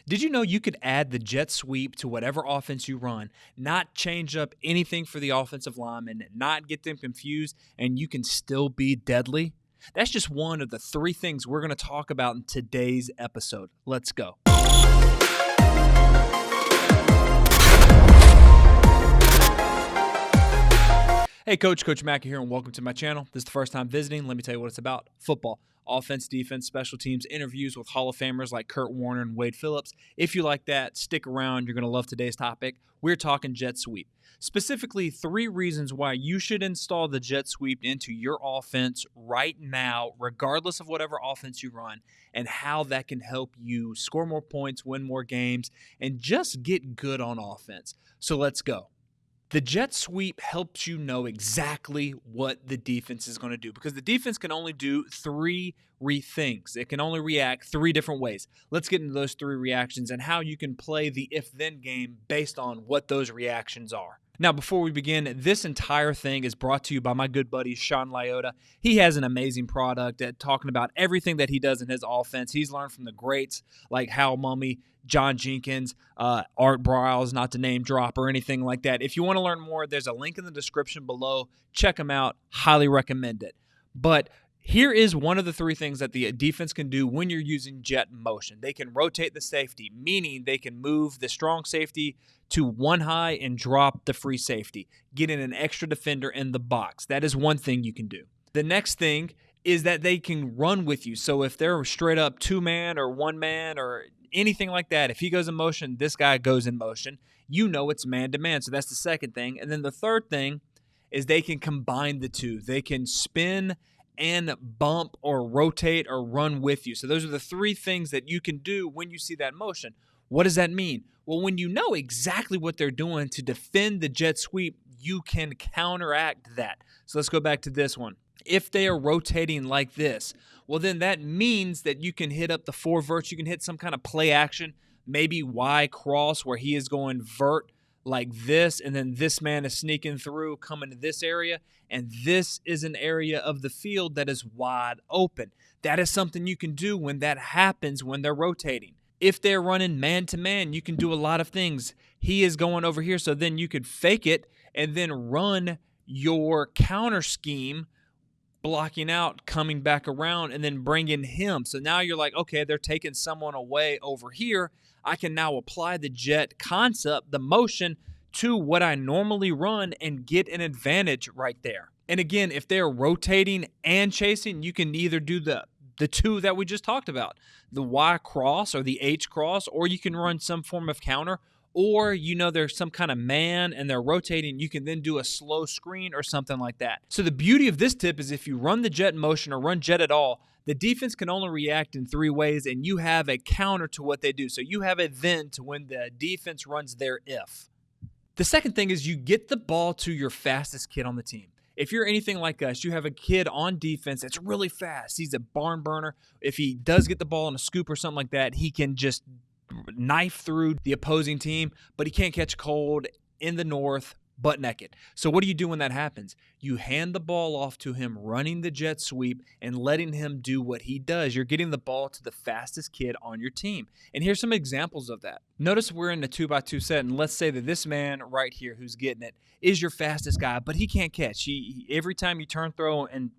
Did you know you could add the jet sweep to whatever offense you run, not change up anything for the offensive linemen, not get them confused, and you can still be deadly? That's just one of the three things we're going to talk about in today's episode. Let's go. Hey, Coach McKie here, and welcome to my channel. This is the first time visiting. Let me tell you what it's about. Football, offense, defense, special teams, interviews with Hall of Famers like Kurt Warner and Wade Phillips. If you like that, stick around. You're going to love today's topic. We're talking jet sweep. Specifically, 3 reasons why you should install the jet sweep into your offense right now, regardless of whatever offense you run, and how that can help you score more points, win more games, and just get good on offense. So let's go. The jet sweep helps you know exactly what the defense is going to do because the defense can only do 3 things. It can only react 3 different ways. Let's get into those 3 reactions and how you can play the if-then game based on what those reactions are. Now, before we begin, this entire thing is brought to you by my good buddy, Sean Lyotta. He has an amazing product at talking about everything that he does in his offense. He's learned from the greats like Hal Mumme, John Jenkins, Art Briles, not to name drop or anything like that. If you want to learn more, there's a link in the description below. Check them out. Highly recommend it. But here is one of the 3 things that the defense can do when you're using jet motion. They can rotate the safety, meaning they can move the strong safety to 1 high and drop the free safety, getting an extra defender in the box. That is one thing you can do. The next thing is that they can run with you. So if they're straight up 2-man or 1-man or anything like that, if he goes in motion, this guy goes in motion. You know it's man-to-man. So that's the second thing. And then the third thing is they can combine the 2. They can spin and bump or rotate or run with you. So those are the 3 things that you can do when you see that motion. What does that mean? Well, when you know exactly what they're doing to defend the jet sweep, you can counteract that. So let's go back to this one. If they are rotating like this, well, then that means that you can hit up the 4 verts. You can hit some kind of play action, maybe Y cross where he is going vert like this, and then this man is sneaking through, coming to this area, and this is an area of the field that is wide open. That is something you can do when that happens when they're rotating. If they're running man-to-man, you can do a lot of things. He is going over here, so then you could fake it and then run your counter scheme, blocking out, coming back around, and then bringing him. So now you're like, okay, they're taking someone away over here. I can now apply the jet concept, the motion, to what I normally run and get an advantage right there. And again, if they're rotating and chasing, you can either do the 2 that we just talked about, the Y cross or the H cross, or you can run some form of counter, or there's some kind of man and they're rotating, you can then do a slow screen or something like that. So the beauty of this tip is if you run the jet motion or run jet at all, the defense can only react in 3 ways, and you have a counter to what they do. So you have a then to when the defense runs their if. The second thing is you get the ball to your fastest kid on the team. If you're anything like us, you have a kid on defense that's really fast. He's a barn burner. If he does get the ball in a scoop or something like that, he can just knife through the opposing team, but he can't catch cold in the north butt naked. So what do you do when that happens? You hand the ball off to him running the jet sweep and letting him do what he does. You're getting the ball to the fastest kid on your team. And here's some examples of that. Notice we're in a 2x2 set, and let's say that this man right here who's getting it is your fastest guy, but he can't catch. He every time you turn, throw, and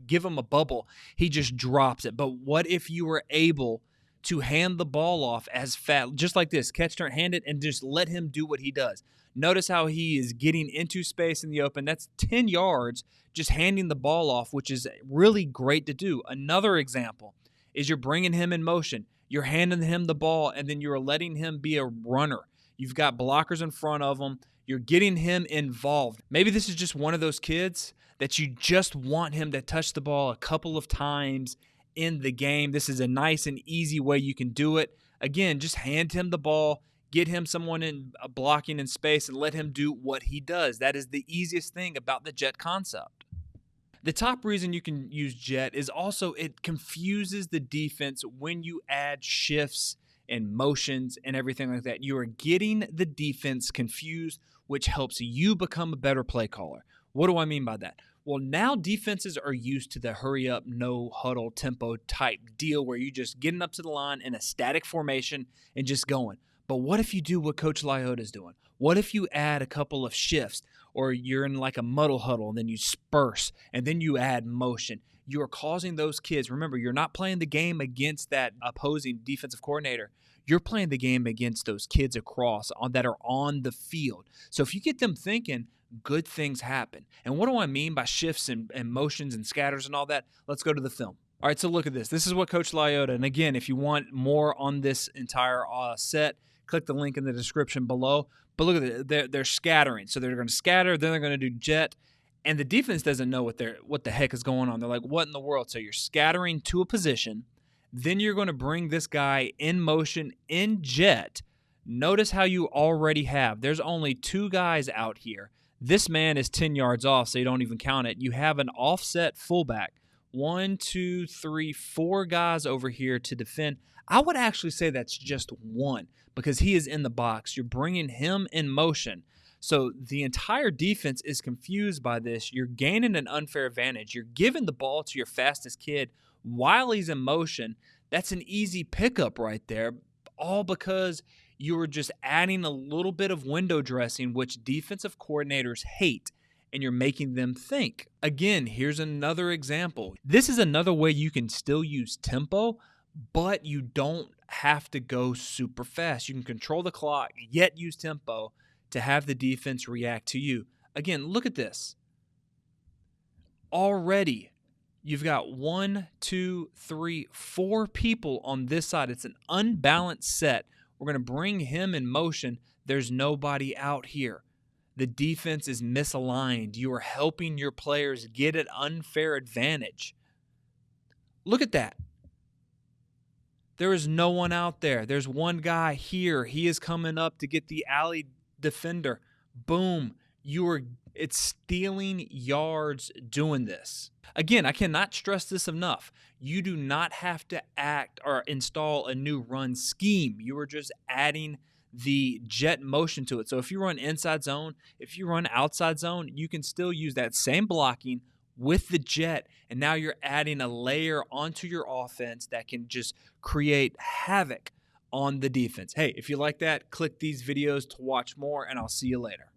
give him a bubble, he just drops it. But what if you were able to hand the ball off as fast, just like this, catch, turn, hand it, and just let him do what he does? Notice how he is getting into space in the open. That's 10 yards just handing the ball off, which is really great to do. Another example is you're bringing him in motion. You're handing him the ball, and then you're letting him be a runner. You've got blockers in front of him. You're getting him involved. Maybe this is just one of those kids that you just want him to touch the ball a couple of times in the game. This is a nice and easy way you can do it. Again, just hand him the ball, get him someone in blocking in space, and let him do what he does. That is the easiest thing about the jet concept. The top reason you can use jet is also it confuses the defense when you add shifts and motions and everything like that. You are getting the defense confused, which helps you become a better play caller. What do I mean by that? Well, now defenses are used to the hurry up, no huddle tempo type deal where you just getting up to the line in a static formation and just going. But what if you do what Coach Lyotta is doing? What if you add a couple of shifts, or you're in like a muddle huddle and then you disperse and then you add motion? You are causing those kids. Remember, you're not playing the game against that opposing defensive coordinator. You're playing the game against those kids across that are on the field. So if you get them thinking, good things happen. And what do I mean by shifts and motions and scatters and all that? Let's go to the film. All right, so look at this. This is what Coach Lyotta, and again, if you want more on this entire set, click the link in the description below. But look at it. They're scattering. So they're going to scatter, then they're going to do jet, and the defense doesn't know what the heck is going on. They're like, what in the world? So you're scattering to a position, then you're going to bring this guy in motion in jet. Notice how you already have. There's only 2 guys out here. This man is 10 yards off, so you don't even count it. You have an offset fullback. 1, 2, 3, 4 guys over here to defend. I would actually say that's just 1 because he is in the box. You're bringing him in motion. So the entire defense is confused by this. You're gaining an unfair advantage. You're giving the ball to your fastest kid while he's in motion. That's an easy pickup right there, all because you were just adding a little bit of window dressing, which defensive coordinators hate, and you're making them think. Again, here's another example. This is another way you can still use tempo, but you don't have to go super fast. You can control the clock, yet use tempo to have the defense react to you. Again, look at this. Already, you've got 1, 2, 3, 4 people on this side. It's an unbalanced set. We're going to bring him in motion. There's nobody out here. The defense is misaligned. You are helping your players get an unfair advantage. Look at that. There is no one out there. There's one guy here. He is coming up to get the alley defender. Boom. It's stealing yards doing this. Again, I cannot stress this enough. You do not have to act or install a new run scheme. You are just adding the jet motion to it. So if you run inside zone, if you run outside zone, you can still use that same blocking with the jet, and now you're adding a layer onto your offense that can just create havoc on the defense. Hey, if you like that, click these videos to watch more, and I'll see you later.